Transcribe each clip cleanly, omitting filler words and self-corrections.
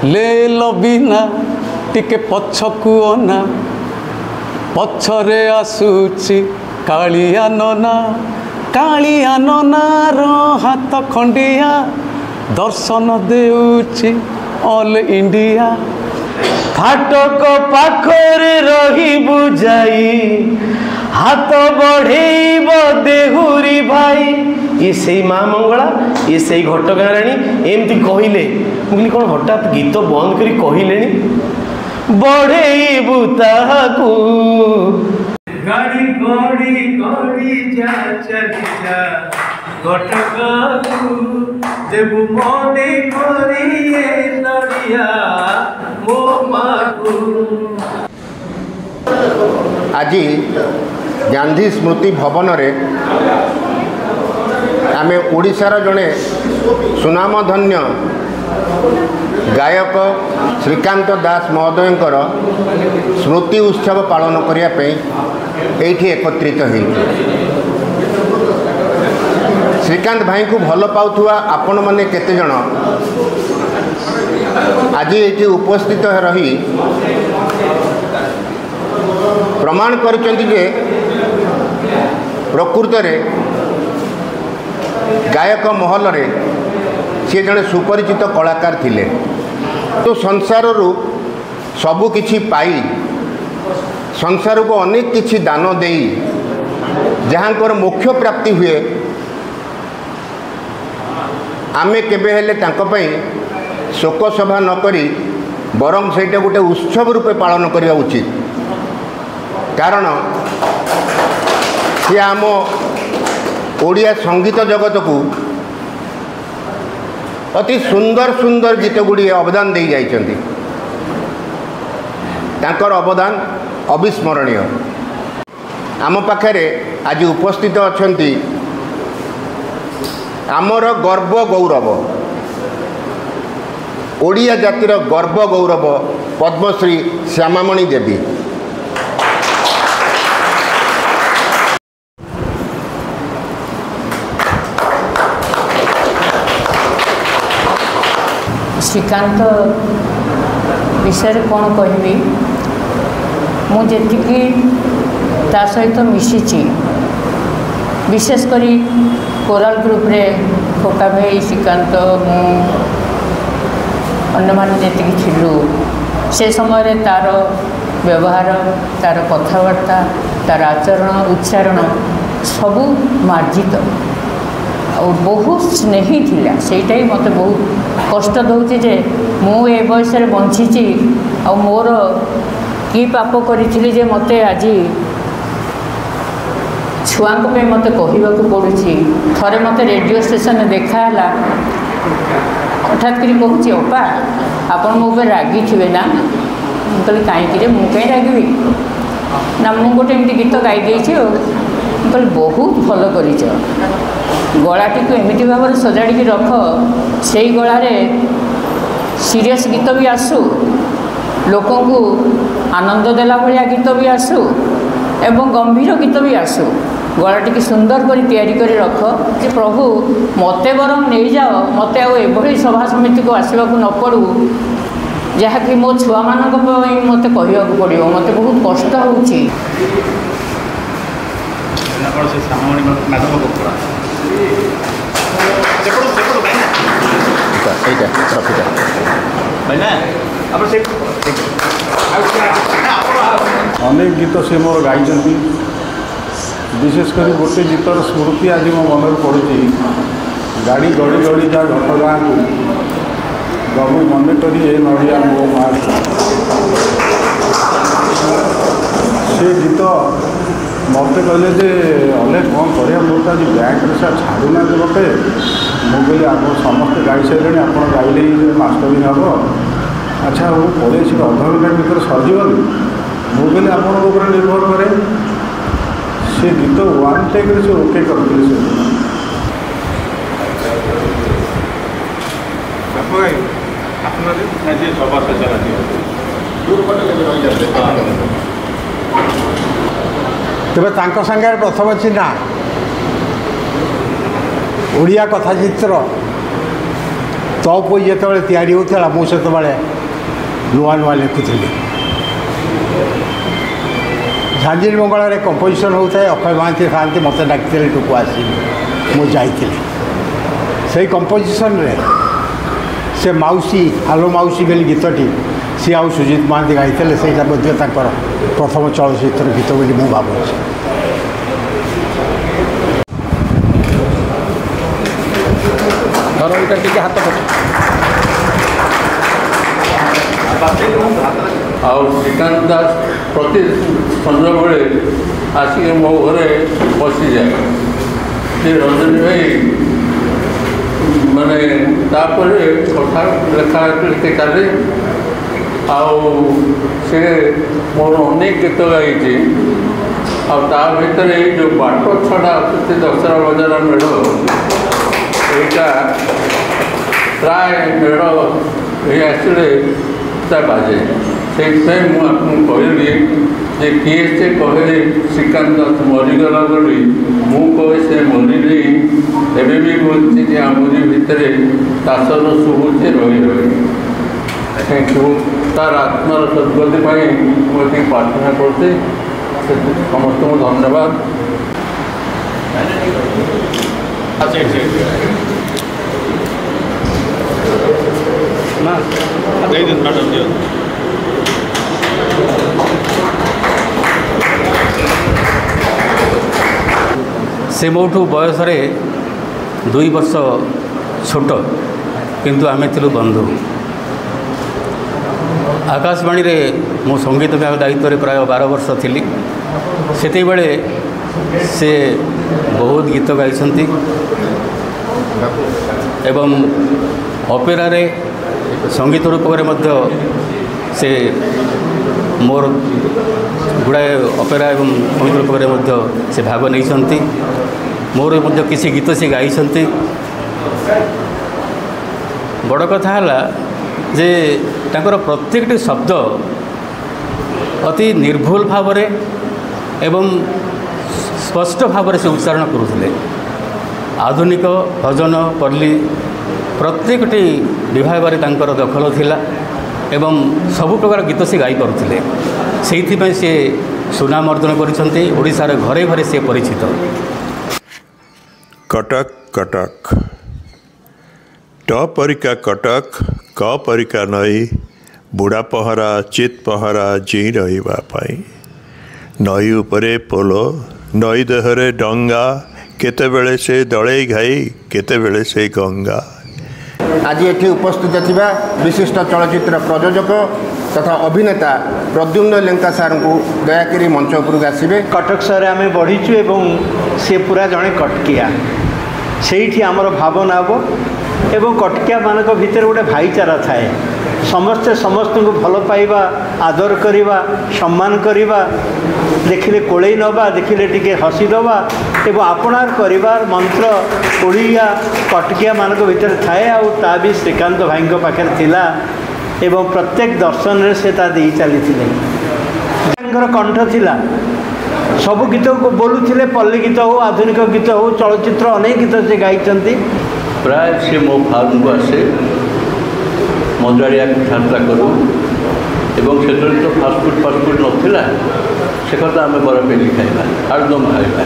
ले लो बिना टिके पछकु अना पछरे आसुची कालिया नना रो हाथ खंडिया दर्शन देउची ऑल इंडिया फाटक पाखरे रही बुझाई हाथ बढ़ेब देहुरी भाई ये से माँ मंगला ये से घटगाँ राणी एमती कहले मुझे कौन हठात गीत बंद करी कहले बढ़ेबू ताहाकू गाड़ी गड़ी गड़ी जा चली जा घटगाँकू देबू मने करिए नड़िया मो माकू। आज गांधी स्मृति भवन रे आमे ओडिशार जड़े सुनामधन्य गायक श्रीकांत दास महोदयंकर स्मृति उत्सव पालन करने एठी एकत्रित हो श्रीकांत भाई को भल पाउथुआ आपण माने केते जण आज ये उपस्थित रही प्रमाण करचंती जे प्रकृत रे गायक महल रे सी जड़े सुपरिचित कलाकार थिले तो संसार रु सबु किछि पाई संसार को अनेक किछि दान देई जहाँकर मोक्ष प्राप्ति हुए आमे केबे हेले तांको पई शोक सभा न करी बरं सेटा गोटे उत्सव रूपे पालन करिया उचित कारण सी आम ओडिया संगीत जगत को अति सुंदर सुंदर गीत गुड़ी अवदान दे जाइछन्ति तांकर अवदान अविस्मरणीय। आम पाखरे आज उपस्थित अछन्ति आमर गर्व गौरव ओडिया जातिर गर्व गौरव पद्मश्री श्यामामणि देवी। श्रीकांत विषय कौन कहबी मुझे ता सहित मिशिची विशेषकर कोराल ग्रुप रे फोका भाई श्रीकांत अन्य माने जी से समय तार व्यवहार तार कथबार्ता तार आचरण उच्चारण सबू मार्जित और बहुत स्नेही थिला सेटा ही मते बहुत कष्ट दउछि जे मु ए बयस रे बंचिछि आ मोर की पाप करिथिली जे मते आज छुआंक पे मते कहिबाकू पड़ुछि। थरे मते रेडियो स्टेशन देखाला हठात करी कहूछि ओपा आपण मो ऊपर रागी थिबे ना कहली कहीं मु कहीं रागबी ना मु गोटे एमती गीत गाई देछि कहली बहुत भल करिछ गलाटी को एमती भाव में सजाड़ी रख से गलार सीरियस गीत भी आसू लोक को आनंद देला भाया गीत भी आसू एवं गंभीर गीत भी आसू गलाटी की सुंदर कर तैयारी कर रख कि प्रभु मते बरम नहीं जाओ मते आभली सभा समिति को आसवाक न पड़ू जहाँकि मो छुआ मान मत कहवा पड़ो मत बहुत कष्ट हो अनेक गीत से मोर गाई विशेषकर गोटे गीतर स्मृति आज मो मन पड़ी गाड़ी गड़ी गड़ी जा घटगाँ को गबू मन करी नड़िया मो माँ से गीत मत कहले जे अनेक कौन कर आज बैंक छाड़ूना मत मुझे आप समस्त गाई सारे आप गाइले मास्टरिंग हम अच्छा वो पड़े से अध घंटा भर सजीवन मुझे आप निर्भर कै से गीत वन टेक से ओके करते तेरे सागर प्रथम चिन्हा ओडिया कथा चित्र तो बही जिते तैयारी होता मुझे नुआ नुआ लिखुली झांझिरी मंगल कंपोजिशन होता है अक्षय महांती था मत डाकते टुकु आसी मुझे से कंपोजिशन रे से मौसी आलो मौसी बेली गीतटी सी आउ सुजीत महांती गाई से प्रथम चलचित्र गीत बोली मु भावुँ हाथ आउ श्रीकांत दास प्रति संज बेले आसिक मो घरे बसी जाए से रंजनी भाई माने तापर कथा लेखा लिखे चले आउ से मोर अनेक गीत गाई आ भितर जो बाट छड़ा दशहरा बजार मेढ़ यहाँ प्राय मेढ़ ये आसले बाजे से मुझे कहली जे किए से कहे श्रीकांत दास मरीगला बोली मु कहे से मरी एवं भी बोलती आमरी भितर दासन शुभुचे रही रही तार आत्मार सद्गति मुझे प्रार्थना करते समस्त को धन्यवाद। से मोठू बयस 2 वर्ष छोट किंतु आमे थिलु बंधु। आकाशवाणी रे मो संगीत विभाग दायित्व प्राय 12 वर्ष थी से बेले से बहुत गीत गाई एवं ऑपेरा रे संगीत रूपक से मोर गुड़ाए ऑपेरा एवं संगीत रूपक से भाग नहीं मोर किसी गीत से गाई बड़ कथा है जे तांकर प्रत्येकटी शब्द अति निर्भुल भाव एवं स्पष्ट भाव से उच्चारण करुले। आधुनिक भजन पल्ली प्रत्येकटी विभाग में दखल थिला एवं सबु प्रकार गीत से गाई करुले। से सी सुनाम अर्जन करिसेंती ओडिशार घरे घरे से परिचित। कटक कटक ट परिका कटक क परिका नई बुढ़ा पहरा चित पहरा जी रहिबा पाई नई उपरे पोलो नई देहरे डंगा केतेबेले से दड़े घाई केतेबेले से गंगा। आज ये उपस्थित थिबा विशिष्ट चलचित्र प्रयोजक तथा अभिनेता प्रद्युम्न लेंका सार को दयाकरी मंच उपरକୁ आसिबे। कटक सहर आम बढ़ीचु एवं से पूरा जड़े कटकिया से आमर भावना हम एवं कटकिया मान भीतर गोटे भाईचारा थाए समस्ते समस्त को भल पाइबा आदर करवा सम्मान करवा देखिले कोड़े नवा देखिले टिके हसी दवा एवं आपणार परिवार मंत्र ओडिया कटकिया मान भीतर थाए आ भी श्रीकांत भाई पाखे थिला एवं प्रत्येक दर्शन से दे चली कंठ थिला सब गीत को बोलुले पल्ली गीत हो आधुनिक गीत हो चलचित्र अनेक गीत से गाई प्राय से मो फार्म को आसे मजाड़िया कथबार्ता करूँ एवं से तो फास्टफुड नाला से कथा आम बरफेली खाइबा आलुदम खाइबा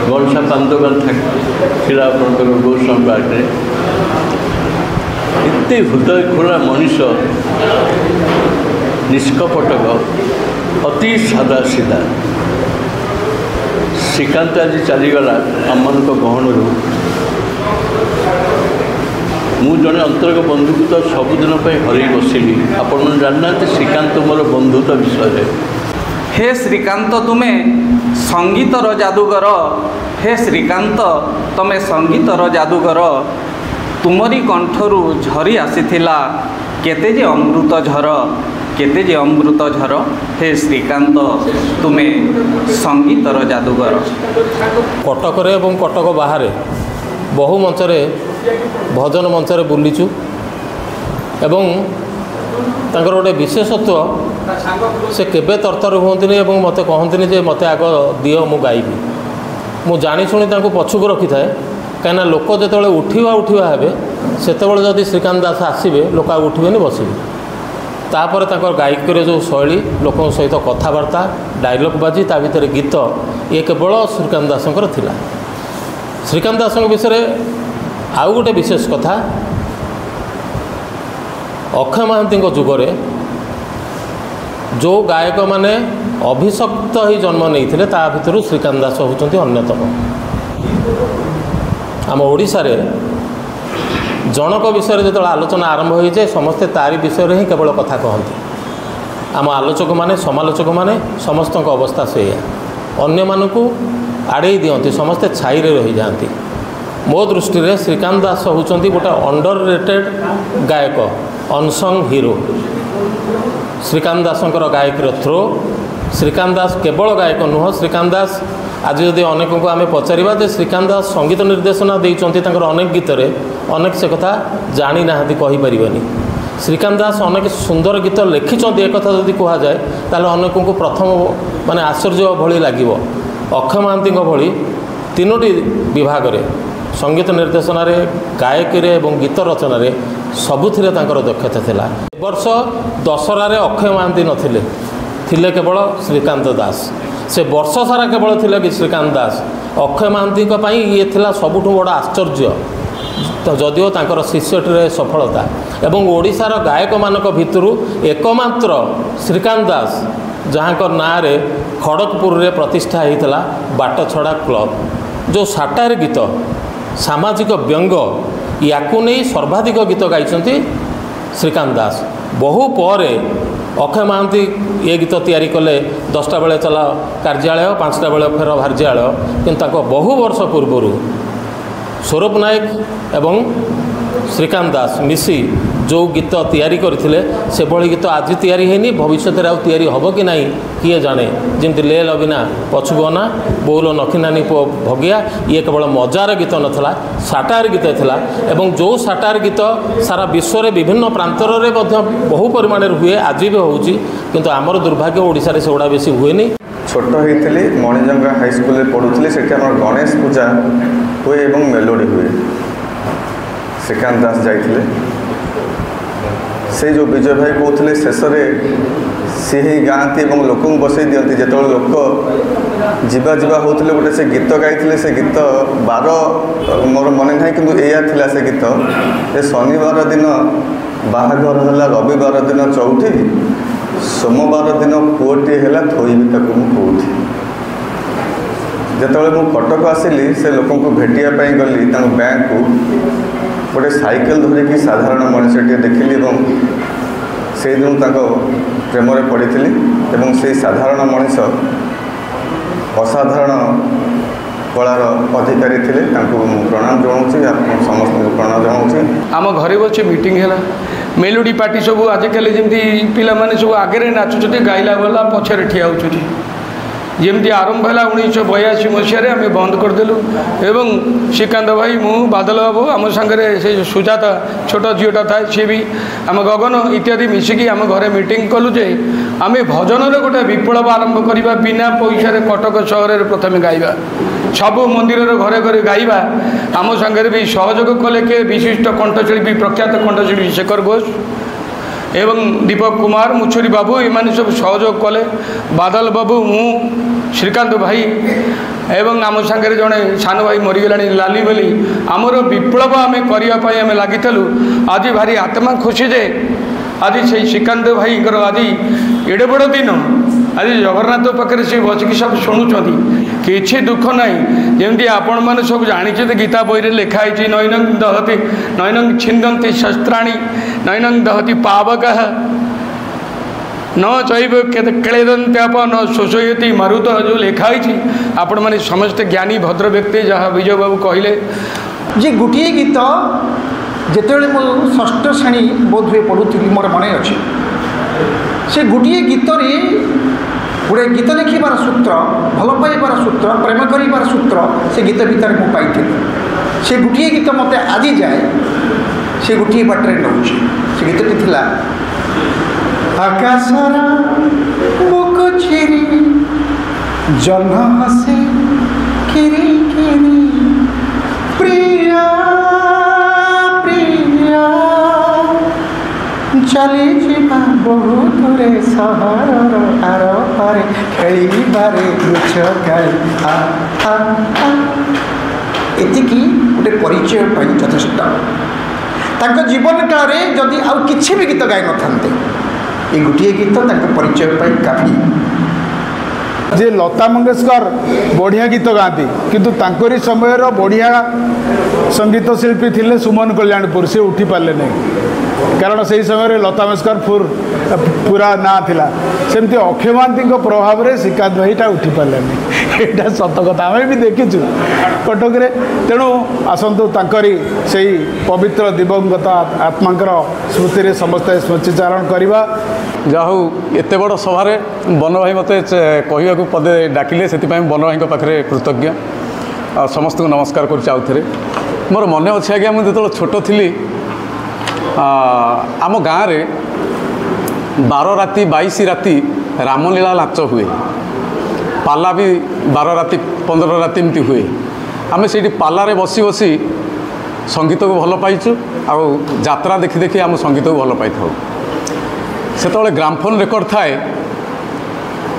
गणसा पान दुकान था गोस्वामी पार्क एत हृदय खोला मनीष निष्कपटक अति सादा सीधा श्रीकांत आज चलीगला आम मान गहणरू मु जड़े अंतरक बंधु को तो सबुदिन हर बसली आपण जानना श्रीकांत मोर बंधुता विषय। हे श्रीकांत तुमे संगीतर जादूगर हे श्रीकांत तमे संगीतर जादूगर तुमरी कंठरू झरी आसीथिला केते जे अमृत झर केते जे अमृत झर हे श्रीकांत तुमे संगीतर जादूगर। कटक एवं कटक बाहर बहु मंचरे भजन मंचरे बुलीचु एवं तांकर गोटे विशेषत्व से केबे तरतर हुंतनी एवं मते कहंतनी जे मते आग दियो मु गाइबी मु जानी शुणी तांको पछुक रखी थाए कहीं लोक जो उठा हेबे ସେତେବେଳେ ଯଦି ଶ୍ରୀକାନ୍ତ ଦାସ ଆସିବେ ଲୋକ ଆଉ ଉଠିବେନି ବସିବେ। ତାପରେ ତାଙ୍କର ଗାୟକୀର ଯେଉଁ ଶୈଳୀ, ଲୋକଙ୍କ ସହିତ କଥାବାର୍ତ୍ତା, ଡାଇଲଗ୍ ବାଜି, ତା ଭିତରେ ଗୀତ, ଇଏ କେବଳ ଶ୍ରୀକାନ୍ତ ଦାସଙ୍କର ଥିଲା। ଶ୍ରୀକାନ୍ତ ଦାସଙ୍କ ବିଷୟରେ ଆଉ ଗୋଟେ ବିଶେଷ କଥା, ଅକ୍ଷୟ ମହାନ୍ତିଙ୍କ ଯୁଗରେ ଯେଉଁ ଗାୟକମାନେ ଅଭିଶପ୍ତ ହୋଇ ଜନ୍ମ ନେଇଥିଲେ ତା ଭିତରୁ ଶ୍ରୀକାନ୍ତ ଦାସ ହେଉଛନ୍ତି ଅନ୍ୟତମ। ଆମ ଓଡ଼ିଶାରେ ଜଣକ ବିଷୟରେ ଯେତେବେଳେ ଆଲୋଚନା ଆରମ୍ଭ ହୋଇଯାଏ ସମସ୍ତେ ତାରି ବିଷୟରେ ହିଁ କେବଳ କଥା କହନ୍ତି। ଆମ ଆଲୋଚକମାନେ, ସମାଲୋଚକମାନେ ସମସ୍ତଙ୍କ ଅବସ୍ଥା ସେଇଆ, ଅନ୍ୟମାନଙ୍କୁ ଆଡ଼େଇ ଦିଅନ୍ତି, ସମସ୍ତେ ଛାଇରେ ରହିଯାଆନ୍ତି। ମୋ ଦୃଷ୍ଟିରେ ଶ୍ରୀକାନ୍ତ ଦାସ ହେଉଛନ୍ତି ଗୋଟେ ଅଣ୍ଡର ରେଟେଡ୍ ଗାୟକ, ଅନସଙ୍ଗ ହିରୋ। ଶ୍ରୀକାନ୍ତ ଦାସଙ୍କର ଗାୟକୀର ଥ୍ରୋ, ଶ୍ରୀକାନ୍ତ ଦାସ କେବଳ ଗାୟକ ନୁହଁ, ଶ୍ରୀକାନ୍ତ ଦାସ ଆଜି ଯଦି ଅନେକଙ୍କୁ ଆମେ ପଚାରିବା ଯେ ଶ୍ରୀକାନ୍ତ ଦାସ ସଙ୍ଗୀତ ନିର୍ଦ୍ଦେଶନା ଦେଇଛନ୍ତି ତାଙ୍କର ଅନେକ ଗୀତରେ, ଅନେକ ସେ କଥା ଜାଣିନାହାନ୍ତି, କହିପାରିବେନି। ଶ୍ରୀକାନ୍ତ ଦାସ ଅନେକ ସୁନ୍ଦର ଗୀତ ଲେଖିଛନ୍ତି ଏକଥା ଯଦି କୁହାଯାଏ ତାହେଲେ ଅନେକଙ୍କୁ ପ୍ରଥମ ମାନେ ଆଶ୍ଚର୍ଯ୍ୟ ଭଳି ଲାଗିବ। ଅକ୍ଷୟ ମହାନ୍ତିଙ୍କ ଭଳି ତିନୋଟି ବିଭାଗରେ, ସଙ୍ଗୀତ ନିର୍ଦ୍ଦେଶନାରେ, ଗାୟକୀରେ ଏବଂ ଗୀତ ରଚନାରେ ସବୁଥିରେ ତାଙ୍କର ଦକ୍ଷତା ଥିଲା। ଏ ବର୍ଷ ଦଶହରାରେ ଅକ୍ଷୟ ମହାନ୍ତି ନଥିଲେ, ଥିଲେ କେବଳ ଶ୍ରୀକାନ୍ତ ଦାସ। ସେ ବର୍ଷ ସାରା କେବଳ ଥିଲେ କି ଶ୍ରୀକାନ୍ତ ଦାସ। ଅକ୍ଷୟ ମହାନ୍ତିଙ୍କ ପାଇଁ ଇଏ ଥିଲା ସବୁଠୁ ବଡ଼ ଆଶ୍ଚର୍ଯ୍ୟ, ଯଦିଓ ତାଙ୍କର ଶିଷ୍ୟଟିରେ ସଫଳତା। ଏବଂ ଓଡ଼ିଶାର ଗାୟକମାନଙ୍କ ଭିତରୁ ଏକମାତ୍ର ଶ୍ରୀକାନ୍ତ ଦାସ ଯାହାଙ୍କ ନାଁରେ ଖଡ଼ଗପୁରରେ ପ୍ରତିଷ୍ଠା ହୋଇଥିଲା ବାଟଛଡ଼ା କ୍ଲବ୍। ଯେଉଁ ସାଟାର ଗୀତ, ସାମାଜିକ ବ୍ୟଙ୍ଗ, ୟାକୁ ନେଇ ସର୍ବାଧିକ ଗୀତ ଗାଇଛନ୍ତି ଶ୍ରୀକାନ୍ତ ଦାସ। ବହୁ ପରେ ଅକ୍ଷୟ ମହାନ୍ତି ଏ ଗୀତ ତିଆରି କଲେ, 10ଟା ବେଳେ ଚଲା କାର୍ଯ୍ୟାଳୟ, 5ଟା ବେଳେ ଫେର ଭାର୍ଯ୍ୟାଳୟ। କିନ୍ତୁ ତାଙ୍କ ବହୁ ବର୍ଷ ପୂର୍ବରୁ ସ୍ୱରୂପ ନାୟକ ଏବଂ ଶ୍ରୀକାନ୍ତ ଦାସ ମିଶି ଯେଉଁ ଗୀତ ତିଆରି କରିଥିଲେ ସେଭଳି ଗୀତ ଆଜି ତିଆରି ହେଇନି, ଭବିଷ୍ୟତରେ ଆଉ ତିଆରି ହେବ କି ନାହିଁ କିଏ ଜାଣେ। ଯେମିତି ଲେ ଲବିନା ପଛକୁ ଅନା, ବୋଉଲ ନଖିନାନୀ ପୁଅ ଭଗିଆ, ଇଏ କେବଳ ମଜାର ଗୀତ ନଥିଲା, ସାଟାର ଗୀତ ଥିଲା। ଏବଂ ଯେଉଁ ସାଟାର ଗୀତ ସାରା ବିଶ୍ୱରେ ବିଭିନ୍ନ ପ୍ରାନ୍ତରରେ ମଧ୍ୟ ବହୁ ପରିମାଣରେ ହୁଏ, ଆଜି ବି ହେଉଛି, କିନ୍ତୁ ଆମର ଦୁର୍ଭାଗ୍ୟ ଓଡ଼ିଶାରେ ସେଗୁଡ଼ା ବେଶୀ ହୁଏନି। ଛୋଟ ହେଇଥିଲି, ମଣିଜଙ୍ଗା ହାଇସ୍କୁଲରେ ପଢ଼ୁଥିଲି, ସେଠି ଆମର ଗଣେଶ ପୂଜା ହୁଏ ଏବଂ ମେଲୋଡ଼ି ହୁଏ। ଶ୍ରୀକାନ୍ତ ଦାସ ଯାଇଥିଲେ। ସେ ଯେଉଁ ବିଜୟ ଭାଇ କହୁଥିଲେ ଶେଷରେ ସିଏ ହିଁ ଗାଆନ୍ତି ଏବଂ ଲୋକଙ୍କୁ ବସେଇ ଦିଅନ୍ତି। ଯେତେବେଳେ ଲୋକ ଯିବା ଯିବା ହେଉଥିଲେ ଗୋଟେ ସେ ଗୀତ ଗାଇଥିଲେ, ସେ ଗୀତ ବାର ମୋର ମନେ ନାହିଁ କିନ୍ତୁ ଏଇଆ ଥିଲା ସେ ଗୀତ ଯେ ଶନିବାର ଦିନ ବାହାଘର ହେଲା, ରବିବାର ଦିନ ଚଉଠି, ସୋମବାର ଦିନ ପୁଅଟିଏ ହେଲା, ଥୋଇବି ତାକୁ ମୁଁ କେଉଁଠି। ଯେତେବେଳେ ମୁଁ କଟକ ଆସିଲି ସେ ଲୋକଙ୍କୁ ଭେଟିବା ପାଇଁ ଗଲି ତାଙ୍କ ବ୍ୟାଙ୍କକୁ, ଗୋଟେ ସାଇକେଲ ଧରିକି ସାଧାରଣ ମଣିଷଟିଏ ଦେଖିଲି ଏବଂ ସେଇଦିନ ତାଙ୍କ ପ୍ରେମରେ ପଡ଼ିଥିଲି। ଏବଂ ସେଇ ସାଧାରଣ ମଣିଷ ଅସାଧାରଣ କଳାର ଅଧିକାରୀ ଥିଲେ, ତାଙ୍କୁ ମୁଁ ପ୍ରଣାମ ଜଣାଉଛି, ଆପଣ ସମସ୍ତଙ୍କୁ ପ୍ରଣାମ ଜଣାଉଛି। ଆମ ଘରେ ବସି ମିଟିଂ ହେଲା, ମେଲୋଡ଼ି ପାର୍ଟି ସବୁ ଆଜିକାଲି ଯେମିତି ପିଲାମାନେ ସବୁ ଆଗରେ ନାଚୁଛନ୍ତି, ଗାଇଲା ବାଲା ପଛରେ ଠିଆ ହେଉଛନ୍ତି। ଯେମିତି ଆରମ୍ଭ ହେଲା 1982 ମସିହାରେ ଆମେ ବନ୍ଦ କରିଦେଲୁ ଏବଂ ଶ୍ରୀକାନ୍ତ ଭାଇ, ମୁଁ, ବାଦଲ ବାବୁ, ଆମ ସାଙ୍ଗରେ ସେ ସୁଜାତା ଛୋଟ ଝିଅଟା ଥାଏ, ସିଏ ବି, ଆମ ଗଗନ ଇତ୍ୟାଦି ମିଶିକି ଆମ ଘରେ ମିଟିଂ କଲୁ ଯେ ଆମେ ଭଜନରେ ଗୋଟେ ବିପ୍ଳବ ଆରମ୍ଭ କରିବା, ବିନା ପଇସାରେ କଟକ ସହରରେ ପ୍ରଥମେ ଗାଇବା, ସବୁ ମନ୍ଦିରର ଘରେ ଘରେ ଗାଇବା। ଆମ ସାଙ୍ଗରେ ବି ସହଯୋଗ କଲେ କିଏ ବିଶିଷ୍ଟ କଣ୍ଠଶିଳ୍ପୀ, ପ୍ରଖ୍ୟାତ କଣ୍ଠଶିଳ୍ପୀ ଶେଖର ଘୋଷ ଏବଂ ଦୀପକ କୁମାର, ମୁଛୁରୀ ବାବୁ, ଏମାନେ ସବୁ ସହଯୋଗ କଲେ। ବାଦଲ ବାବୁ, ମୁଁ, ଶ୍ରୀକାନ୍ତ ଭାଇ ଏବଂ ଆମ ସାଙ୍ଗରେ ଜଣେ ସାନ ଭାଇ ମରିଗଲାଣି ଲାଲି ବୋଲି, ଆମର ବିପ୍ଳବ ଆମେ କରିବା ପାଇଁ ଆମେ ଲାଗିଥିଲୁ। ଆଜି ଭାରି ଆତ୍ମା ଖୁସି ଯେ ଆଜି ସେଇ ଶ୍ରୀକାନ୍ତ ଭାଇଙ୍କର ଆଜି ଏଡ଼େ ବଡ଼ ଦିନ, ଆଜି ଜଗନ୍ନାଥ ପାଖରେ ସେ ବସିକି ସବୁ ଶୁଣୁଛନ୍ତି, କିଛି ଦୁଃଖ ନାହିଁ। ଯେମିତି ଆପଣମାନେ ସବୁ ଜାଣିଛନ୍ତି ଗୀତା ବହିରେ ଲେଖା ହେଇଛି, ନୈନଂ ଛିନ୍ଦନ୍ତି ଶସ୍ତ୍ରାଣୀ ନୈନଂ ଦହତି ପାବକଃ ନ ଚୈବ କ୍ଳେଦନ୍ତ୍ୟାପ ନ ଶୋଷୟତି ମାରୁତ, ଯେଉଁ ଲେଖା ହେଇଛି। ଆପଣମାନେ ସମସ୍ତେ ଜ୍ଞାନୀ ଭଦ୍ର ବ୍ୟକ୍ତି, ଯାହା ବିଜୟ ବାବୁ କହିଲେ ଯେ ଗୋଟିଏ ଗୀତ ଯେତେବେଳେ ମୁଁ 6ଠ ଶ୍ରେଣୀ ବୋଧହୁଏ ପଢ଼ୁଥିଲି, ମୋର ମନେ ଅଛି, ସେ ଗୋଟିଏ ଗୀତରେ ଗୋଟେ ଗୀତ ଲେଖିବାର ସୂତ୍ର, ଭଲ ପାଇବାର ସୂତ୍ର, ପ୍ରେମ କରିବାର ସୂତ୍ର ସେ ଗୀତ ଭିତରେ ମୁଁ ପାଇଥିଲି। ସେ ଗୋଟିଏ ଗୀତ ମୋତେ ଆଜି ଯାଏ ସେ ଗୋଟିଏ ବାଟରେ ନେଉଛି। ସେ ଗୀତଟି ଥିଲା, ଆକାଶର ବୁକ ଚିରି ଜହ୍ନ ହସେ କିରି କିରି ପ୍ରିୟା ପ୍ରିୟା ଚାଲି ଯିବା ବହୁତରେ ସହରର ଆରପାରେ ଖେଳିବାରେ ଲୁଚକାଳି ଏତିକି ଗୋଟେ ପରିଚୟ ପାଇଁ ଯଥେଷ୍ଟ। ତାଙ୍କ ଜୀବନ କାଳରେ ଯଦି ଆଉ କିଛି ବି ଗୀତ ଗାଇ ନଥାନ୍ତେ ଏ ଗୋଟିଏ ଗୀତ ତାଙ୍କ ପରିଚୟ ପାଇଁ କାଫି। ଯେ ଲତା ମଙ୍ଗେଶକର ବଢ଼ିଆ ଗୀତ ଗାଆନ୍ତି କିନ୍ତୁ ତାଙ୍କରି ସମୟର ବଢ଼ିଆ ସଙ୍ଗୀତ ଶିଳ୍ପୀ ଥିଲେ ସୁମନ କଲ୍ୟାଣପୁର, ସେ ଉଠି ପାରିଲେ ନାହିଁ କାରଣ ସେହି ସମୟରେ ଲତା ମଙ୍ଗେଶକର ପୁରା ନାଁ ଥିଲା। ସେମିତି ଅକ୍ଷୟ ମହାନ୍ତିଙ୍କ ପ୍ରଭାବରେ ଶ୍ରୀକାନ୍ତ ଭାଇଟା ଉଠି ପାରିଲେନି, ଏଇଟା ସତ କଥା, ଆମେ ବି ଦେଖିଛୁ କଟକରେ। ତେଣୁ ଆସନ୍ତୁ ତାଙ୍କରି ସେଇ ପବିତ୍ର ଦିବଙ୍ଗତ ଆତ୍ମାଙ୍କର ସ୍ମୃତିରେ ସମସ୍ତେ ସ୍ମୃତିଚାରଣ କରିବା। ଯାହା ହଉ ଏତେ ବଡ଼ ସଭାରେ ବନ ଭାଇ ମୋତେ କହିବାକୁ ପଦେ ଡାକିଲେ, ସେଥିପାଇଁ ବନ ଭାଇଙ୍କ ପାଖରେ କୃତଜ୍ଞ। ଆଉ ସମସ୍ତଙ୍କୁ ନମସ୍କାର କରୁଛି ଆଉ ଥରେ। ମୋର ମନେ ଅଛି ଆଜ୍ଞା, ମୁଁ ଯେତେବେଳେ ଛୋଟ ଥିଲି ଆମ ଗାଁରେ 12 ରାତି 22 ରାତି ରାମଲୀଳା ନାଚ ହୁଏ, ପାଲା ବି 12 ରାତି 15 ରାତି ଏମିତି ହୁଏ। ଆମେ ସେଇଠି ପାଲାରେ ବସି ବସି ସଙ୍ଗୀତକୁ ଭଲ ପାଇଛୁ, ଆଉ ଯାତ୍ରା ଦେଖି ଦେଖି ଆମ ସଙ୍ଗୀତକୁ ଭଲ ପାଇଥାଉ। ସେତେବେଳେ ଗ୍ରାମଫୋନ୍ ରେକର୍ଡ଼ ଥାଏ,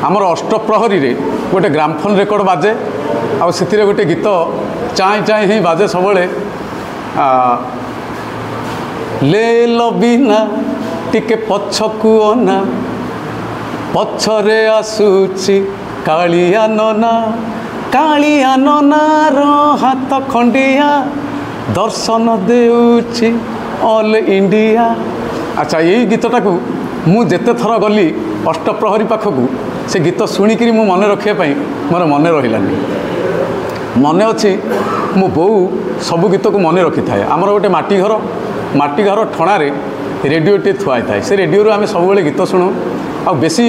ଆମର ଅଷ୍ଟପ୍ରହରୀରେ ଗୋଟେ ଗ୍ରାମଫୋନ୍ ରେକର୍ଡ଼ ବାଜେ, ଆଉ ସେଥିରେ ଗୋଟେ ଗୀତ ଚାହିଁ ଚାହିଁ ହିଁ ବାଜେ ସବୁବେଳେ, ଲେ ଲବିନା ଟିକେ ପଛକୁ ଅନା, ପଛରେ ଆସୁଛି କାଳିଆ ନନା, କାଳିଆ ନନାର ହାତ ଖଣ୍ଡିଆ ଦର୍ଶନ ଦେଉଛି ଅଲ୍ ଇଣ୍ଡିଆ। ଆଚ୍ଛା, ଏଇ ଗୀତଟାକୁ ମୁଁ ଯେତେ ଥର ଗଲି ଅଷ୍ଟପ୍ରହରୀ ପାଖକୁ, ସେ ଗୀତ ଶୁଣିକିରି ମୁଁ ମନେ ରଖିବା ପାଇଁ ମୋର ମନେ ରହିଲାନି। ମନେ ଅଛି ମୋ ବୋଉ ସବୁ ଗୀତକୁ ମନେ ରଖିଥାଏ। ଆମର ଗୋଟେ ମାଟି ଘର ଠଣାରେ ରେଡ଼ିଓଟିଏ ଥୁଆ ହେଇଥାଏ, ସେ ରେଡ଼ିଓରୁ ଆମେ ସବୁବେଳେ ଗୀତ ଶୁଣୁ। ଆଉ ବେଶୀ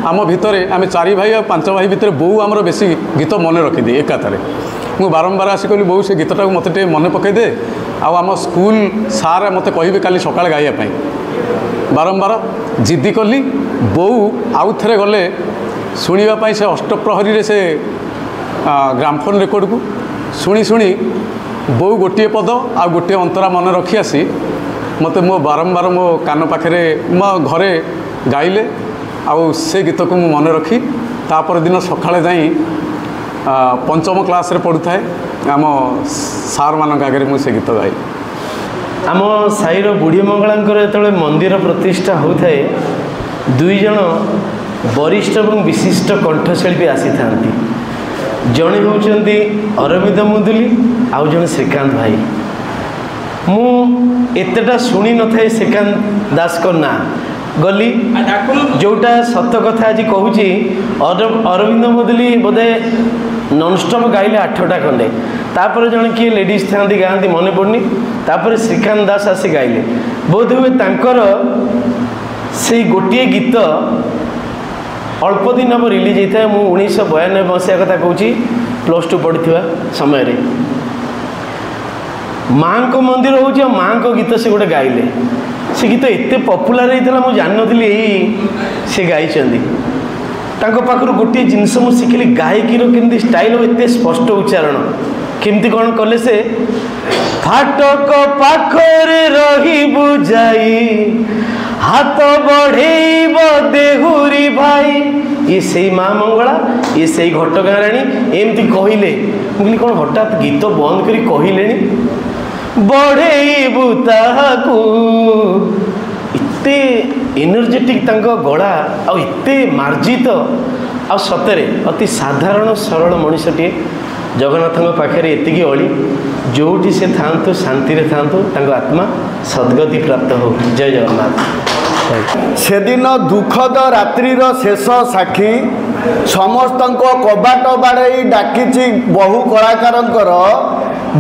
ଆମ ଭିତରେ ଆମେ 4 ଭାଇ ଆଉ 5 ଭାଇ ଭିତରେ ବୋଉ ଆମର ବେଶୀ ଗୀତ ମନେ ରଖିଦିଏ ଏକାଥରେ। ମୁଁ ବାରମ୍ବାର ଆସି କହିଲି, ବୋଉ ସେ ଗୀତଟାକୁ ମୋତେ ଟିକେ ମନେ ପକାଇଦେ, ଆଉ ଆମ ସ୍କୁଲ ସାର୍ ମୋତେ କହିବେ କାଲି ସକାଳେ ଗାଇବା ପାଇଁ। ବାରମ୍ବାର ଜିଦ୍ଦି କଲି, ବୋଉ ଆଉ ଥରେ ଗଲେ ଶୁଣିବା ପାଇଁ ସେ ଅଷ୍ଟପ୍ରହରୀରେ ସେ ଗ୍ରାମଫୋନ୍ ରେକର୍ଡ଼କୁ ଶୁଣି ଶୁଣି ବୋଉ ଗୋଟିଏ ପଦ ଆଉ ଗୋଟିଏ ଅନ୍ତରା ମନେ ରଖି ଆସି ମୋତେ ବାରମ୍ବାର ମୋ କାନ ପାଖରେ ମୋ ଘରେ ଗାଇଲେ, ଆଉ ସେ ଗୀତକୁ ମୁଁ ମନେ ରଖି ତାପର ଦିନ ସକାଳେ ଯାଇ 5ମ କ୍ଲାସ୍ରେ ପଢ଼ୁଥାଏ, ଆମ ସାର୍ମାନଙ୍କ ଆଗରେ ମୁଁ ସେ ଗୀତ ଗାଇ। ଆମ ସାହିର ବୁଢ଼ୀ ମଙ୍ଗଳାଙ୍କର ଯେତେବେଳେ ମନ୍ଦିର ପ୍ରତିଷ୍ଠା ହେଉଥାଏ, 2 ଜଣ ବରିଷ୍ଠ ଏବଂ ବିଶିଷ୍ଟ କଣ୍ଠଶିଳ୍ପୀ ଆସିଥାନ୍ତି। ଜଣେ ହେଉଛନ୍ତି ଅରବିନ୍ଦ ମୁଦୁଲି, ଆଉ ଜଣେ ଶ୍ରୀକାନ୍ତ ଭାଇ। ମୁଁ ଏତେଟା ଶୁଣି ନଥାଏ ଶ୍ରୀକାନ୍ତ ଦାସଙ୍କ ନାଁ, ଗଲି ଯେଉଁଟା ସତ କଥା ଆଜି କହୁଛି। ଅରବିନ୍ଦ ମୁଦୁଲି ବୋଧେ ନନ୍ଷ୍ଟପ୍ ଗାଇଲେ 8ଟା ଖଣ୍ଡେ, ତାପରେ ଜଣେ କିଏ ଲେଡ଼ିଜ୍ ଥାନ୍ତି ଗାଆନ୍ତି ମନେ ପଡ଼ୁନି, ତାପରେ ଶ୍ରୀକାନ୍ତ ଦାସ ଆସି ଗାଇଲେ। ବୋଧହୁଏ ତାଙ୍କର ସେଇ ଗୋଟିଏ ଗୀତ ଅଳ୍ପ ଦିନ ହେବ ରିଲିଜ୍ ହେଇଥାଏ। ମୁଁ 1992 ମସିହା କଥା କହୁଛି, +2 ପଢ଼ୁଥିବା ସମୟରେ। ମାଆଙ୍କ ମନ୍ଦିର ହେଉଛି, ଆଉ ମାଆଙ୍କ ଗୀତ ସେ ଗୋଟେ ଗାଇଲେ। ସେ ଗୀତ ଏତେ ପପୁଲାର ହେଇଥିଲା, ମୁଁ ଜାଣିନଥିଲି ସେ ଗାଇଛନ୍ତି। ତାଙ୍କ ପାଖରୁ ଗୋଟିଏ ଜିନିଷ ମୁଁ ଶିଖିଲି, ଗାୟକୀର କେମିତି ଷ୍ଟାଇଲ୍ ଆଉ ଏତେ ସ୍ପଷ୍ଟ ଉଚ୍ଚାରଣ କେମିତି କ'ଣ କଲେ। ସେ ଫାଟକ ପାଖରେ ରହିବୁ ଯାଇ, ହାତ ବଢ଼େଇବ ଦେହୁରୀ ଭାଇ, ଇଏ ସେଇ ମା ମଙ୍ଗଳା, ଇଏ ସେଇ ଘଟଗାଁ ରାଣୀ, ଏମିତି କହିଲେ। ମୁଁ କହିଲି କ'ଣ ହଠାତ୍ ଗୀତ ବନ୍ଦ କରି କହିଲେଣି, ବଢ଼େଇବୁ ତାହାକୁ। ଏତେ ଏନର୍ଜେଟିକ୍ ତାଙ୍କ ଗଳା, ଆଉ ଏତେ ମାର୍ଜିତ, ଆଉ ସତରେ ଅତି ସାଧାରଣ ସରଳ ମଣିଷଟିଏ। ଜଗନ୍ନାଥଙ୍କ ପାଖରେ ଏତିକି ଅଳି, ଯେଉଁଠି ସେ ଥାଆନ୍ତୁ ଶାନ୍ତିରେ ଥାଆନ୍ତୁ, ତାଙ୍କ ଆତ୍ମା ସଦ୍ଗତି ପ୍ରାପ୍ତ ହେଉ। ଜୟ ଜଗନ୍ନାଥ। ସେଦିନ ଦୁଃଖଦ ରାତ୍ରିର ଶେଷ ସାକ୍ଷୀ, ସମସ୍ତଙ୍କ କବାଟ ବାଡ଼େଇ ଡାକିଛି ବହୁ କଳାକାରଙ୍କର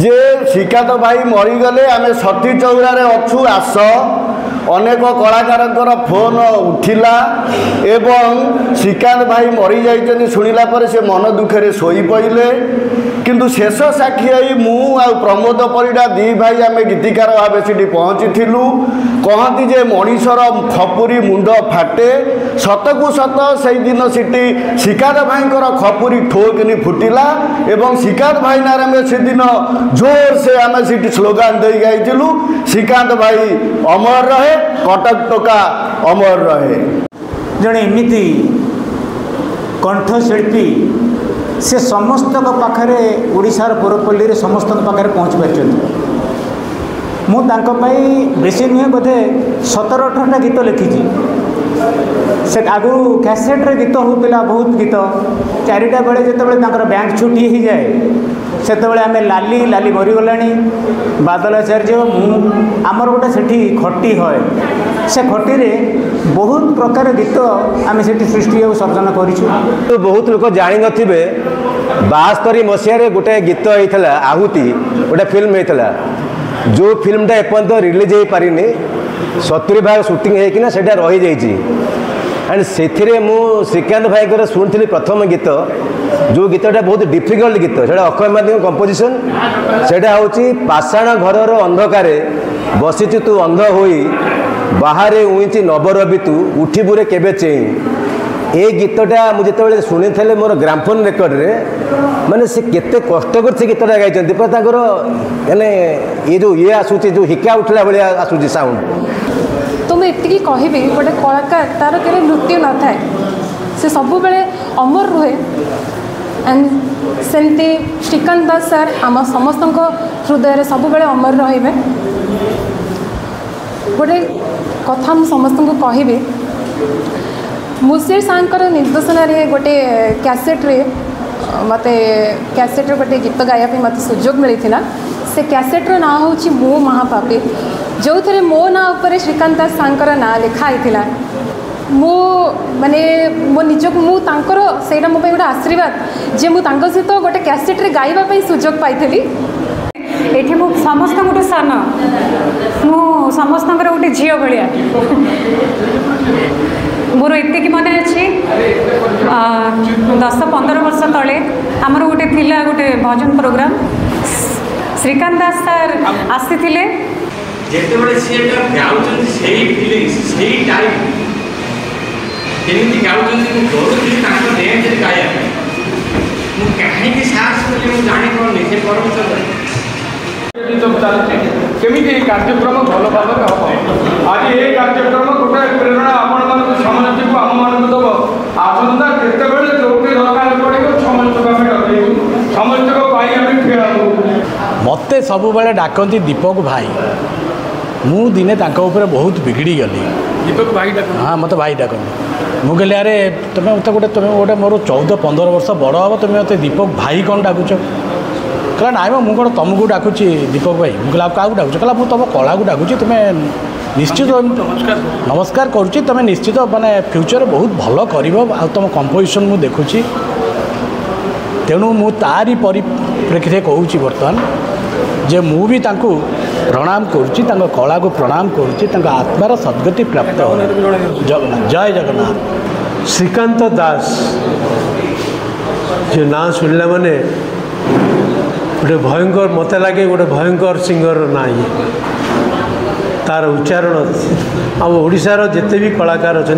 ଯେ ଶ୍ରୀକାନ୍ତ ଭାଇ ମରିଗଲେ, ଆମେ ସତୀ ଚଉରାରେ ଅଛୁ ଆସ। ଅନେକ କଳାକାରଙ୍କର ଫୋନ୍ ଉଠିଲା ଏବଂ ଶ୍ରୀକାନ୍ତ ଭାଇ ମରିଯାଇଛନ୍ତି ଶୁଣିଲା ପରେ ସେ ମନ ଦୁଃଖରେ ଶୋଇପଡ଼ିଲେ। किंतु शेष साक्षी आई मु आ प्रमोद परिडा दी भाई आम गीतिकार भाव से पहुँची कहती जे मनीषर खपुरी मुंड फाटे सतकु सत से दिन सीटी श्रीकांत भाई खपुरी ठोकनी फुटिला एवं श्रीकांत भाई नार से दिन जोर से आम सीटी स्लोगान दे गाइलु श्रीकांत भाई अमर रहे कटक टोका अमर रहे। जड़े एमती कंठशिल्पी से समस्त पाखे ओडिशार पुरपल्ली समस्त पाखे पहुँच पार्टी मुझे बेसी नुहे बोधे 17-18टा गीत लिखी से आगु कैसेट्रे गीत होता बहुत गीत 4टा बेले जो बैंक छुट्टी हो जाए से आम लाली लाली मरीगला बादलाचार्य आमर गोटे से खटी है से खटी रे बहुत प्रकार गीत आम से सृष्टि और सर्जन कर बहुत लोग जानी नथिबे 72 मसीह गोटे गीत होता आहुति गोटे फिल्म होता जो फिल्मटा एपर्यंत रिलीज हो पारिनी 70 भाग शूटिंग होना से रही जाइए एंड से श्रीकांत भाई को शुणी प्रथम गीत जो गीतटा बहुत डिफिकल्ट गीत से अक्षय माध्यम कंपोजिशन से पाषाण घर अंधकार बसीचु तू अंध होई बाहर उईची नबर तू उठिबुरे केबे चेई ए गीतटा मुझे शुणी थे मोर ग्रामफोन रेकर्ड रे माने से केते कष्ट कर से गीतटा गाइछन्ती पर ताकर माने ये जो ये आसुची जो हिका उठला भलिया आसुची साउंड तो मैं इतनी कहबी गोटे कलाकार तार के मृत्यु न थाए से सब बेले अमर रुहे एंड सेमती श्रीकांत दास सर आम समस्त हृदय सब बेले अमर रहिबे। गोटे कथा मु समस्त को कहबी मुसीर सांकर निर्देशन गोटे कैसेट रे मते कैसेट गोटे गीत गाया मत सुजोग मिलता से कैसेट्र ना हूँ मो महापापी जो थे मो ना उपर श्रीकांत दास सांकर ना लिखाई मो माने मो निजक मु तांकर सेटा मो गोटे आशीर्वाद जे मु तांको सहित गोटे कैसेट रे गाइबा सुजोग पाई एठी मु समस्त गोटे सान मु समस्त गोटे झील भाया मोर एति मन अच्छी 10-15 वर्ष तले आमर गोटे थिला गोटे भजन प्रोग्राम श्रीकांत दास सर आसी थिले जेतेबेले सीएटा गाउचन सेही फीलिंग्स सेही टाइम केमिति गाउचन मु डरुथि तांको रेंज रे गाया मु काहे कि साहस करले मु जानि कोन निसे परम केमिति कार्यक्रम भल भाव हम आज ये कार्यक्रम गोटे प्रेरणा आपण मान समस्त को आम मान दब आसंता केतबेले जोटी दरकार पड़े समस्त को समस्त को पाई आम ठिया मते सब बेले डाकती दीपक भाई मु दिने तांको ऊपर बहुत बिगड़ी गली दीपक भाई डाक हाँ मत भाई डाकती मु कहली अरे तुम्हें मत गोटे मोर 14-15 वर्ष बड़ हम तुम्हें मत दीपक भाई कौन डाकुच कहला नाई मु कौन तुमको डाकुची दीपक भाई मुझे क्या डाकुच कहला मुझे तुम कला को डाकुची तुम्हें निश्चित नमस्कार करुच्ची तुम्हें निश्चित माने फ्यूचर बहुत भल कर तुम कंपोजिशन मु देखुची तेणु मु तारी परिप्रेक्षी कहूँ बर्तमान जे मु भी तांको प्रणाम करुच्ची कला को प्रणाम करुच्ची आत्मार सद्गति प्राप्त हो जय जगन्नाथ। श्रीकांत दास जो ना शुणला माने गोटे भयंकर मत लगे गोटे भयंकर सिंगर ना ये तार उच्चारण आम ओडिशार जिते भी कलाकार अच्छा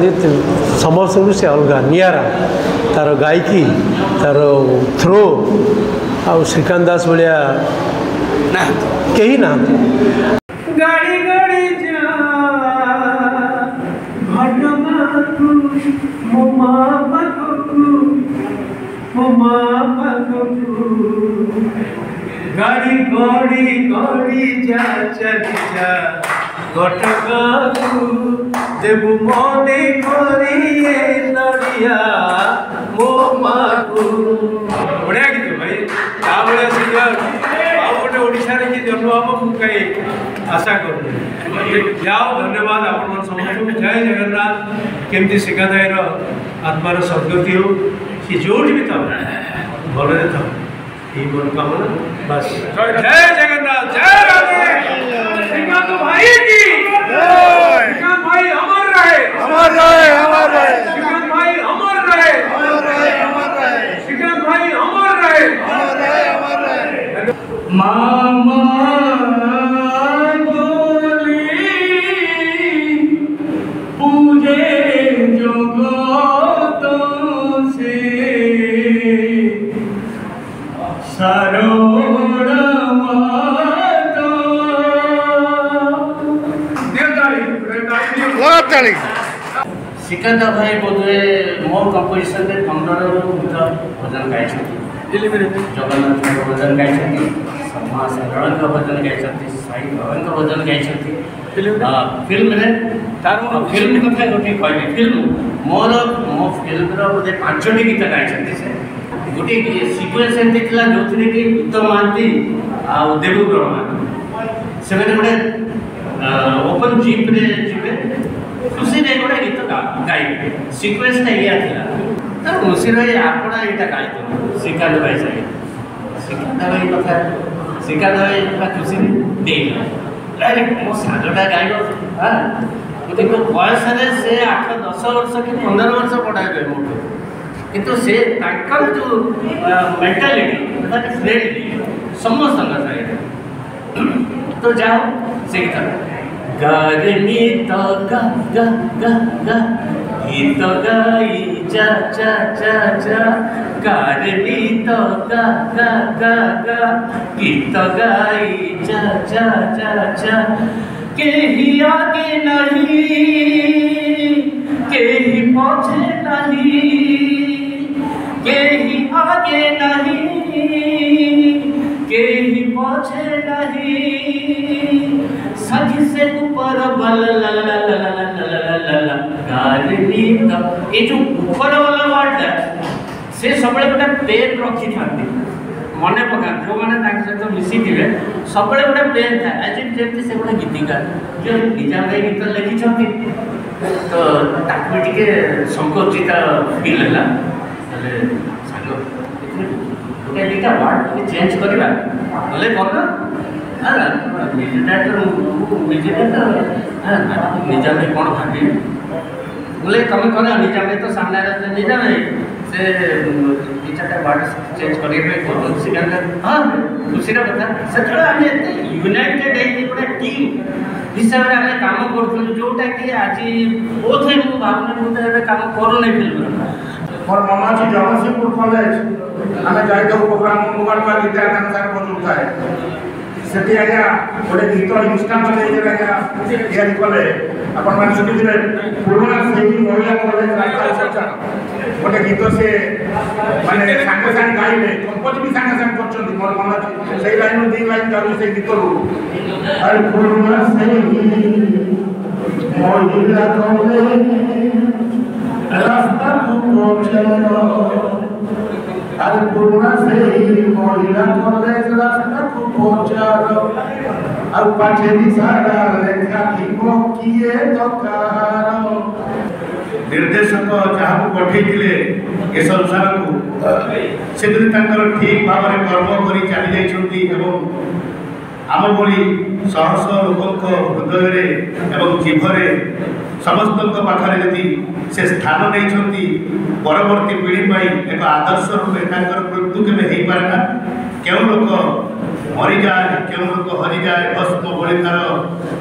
समस्त से अलग निरा तार गायकी तार थ्रो आ श्रीकांत दास भाया कहीं ना गाड़ी गाड़ी जा घटनाकु मोमा पाखकु गाड़ी गाड़ी गाड़ी जा चली जा घटनाकु देबु मने करिए नड़िया मोमा को बढ़िया गीत भाई ता बड़े सिंगर गोटे ओडिशा रे जन्म हम मुझे आशा करूँ जाओ धन्यवाद आप समस्त जय जगन्नाथ केमती श्रीकांत भाईर आत्मार सद्गति हो सी जोड़ी भी था भले था ये मनोकामना बस जय जगन्नाथ जय राधे श्रीकांत भाई की श्रीकांत भाई अमर रहे अमर रहे अमर रहे श्रीकांत भाई अमर रहे अमर रहे अमर रहे श्रीकांत भाई अमर रहे अमर रहे अमर रहे श्रीकांत भाई बोधे मो कंपोजिशन में 15 भजन गाई जगन्नाथ भजन गाई माँ सरल भजन गाई साई बाबा भजन गाई फिल्म फिल्म कथा गोटे कहली फिल्म मोर मो फिल्म बोधे 5टी गीत गाई से गोटे सिक्वेन्स एमती था जो कि उत्तम महांती आ देवुब्रह्म महांती से गोटे ओपन जीप रे जीवे खुशी रे गोटे गीत गाइबे सिक्वेन्सटा या था तो खुशी रही आपण यहाँ गाई श्रीकांत भाई सागे श्रीकांत भाई कथा श्रीकांत भाई खुशी दे मो सागटा गाइब हाँ देखो बयस से 8-10 वर्ष कि 15 वर्ष पढ़ाए मोटू किंतु से जो मेंटालिटी फ्रेंडली समस्त तो जाओ से गीत गानी तो गा गा गा गा गीत गाई जा जा जा जा गानी तो गा गा गा गा गीत गाई जा जा जा जा केही आगे नहीं केही पीछे नहीं केही आगे नहीं केही पीछे नहीं सज से ऊपर बल ला ला ला ला ला ला ला गानी तो ये जो ऊपर वाला वर्ड से सब गोटे पेन रखी था मन पका जो मैंने सहित मिसी थे सब गोटे पेन था आज जमी से गोटे गीतिकार जो निजा भाई गीत लिखिं तो ताकू टे संकोचित फिल है साग गोटे दुटा वर्ड चेंज करवा ना निजा भाई कौन भागे बोले तुम कह निजा भाई तो सामने निजा भाई से 2-4 वर्ड चेंज करने हाँ खुशी कथा से यूनाइटेड गोटे टीम हिसाब से आम कम करूँ जोटा कि आज बोध है मुझे भावना मुझे कम करूना फिल्म मोर मन अच्छे जगतसिंहपुर कॉलेज आम जाऊ प्रोग्राम नुआ नुआ गिटार बजाऊे से आज्ञा गोटे गीत इन्स्टांट या कले आपण मैंने शुणुते पुराना से महिला कॉलेज रास्ता गोटे गीत से माने सांगे सांगे गाइले कंपोज भी सांगे सांगे कर मोर मन अच्छे से लाइन 2 लाइन जाऊ से गीत रू अरे पुराना से महिला कॉलेज रास्ता अरे पुराना से महिला कॉलेज रास्ता को पहुंचारो और पाछे दिशारा रेखा थीबो किए तो कहारो निर्देशक जहाँ पठे ए संसार को से ठीक भाव में कर्म कर चली जाइए आम भली शह शह लोक हृदय एवं जीभरे समस्त पाखे यदि से स्थान नहीं परवर्ती पीढ़ी एक आदर्श रूपे मृत्यु केवे हो पाए ना क्यों लोक मरी जाए क्यों लोक हरी जाए भस्म भली तार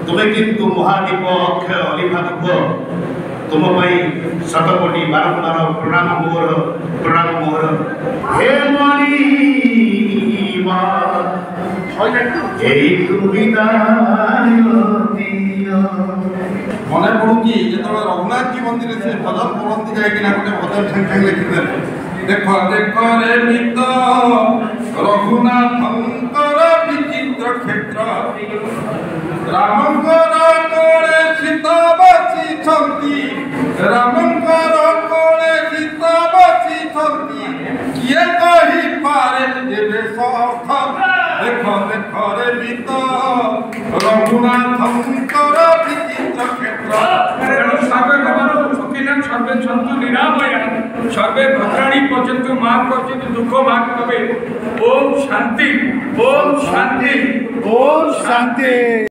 तुम्हें किंतु महादीप अक्षय अलिभाग तुम शतकोटी बारंबार प्रणाम मोर हे मणि मन पड़ुची जो रघुनाथ जी मंदिर से भजन पढ़ती जाए गोटे भजन ठाक ठाक लिखिदे देख देख रे मित रघुनाथंकर विचित्र क्षेत्र रामंकर कोले सीता बासी रामंकर कोले सीता बासी किए कही पारे देवे सख देख देख रे मित रघुनाथंकर विचित्र क्षेत्र सर्वे सन्तु निरामया सर्वे भद्राणी पश्यन्तु मां पश्यन्तु दुःख भाग कवे ओम शांति ओम शांति ओम शांति।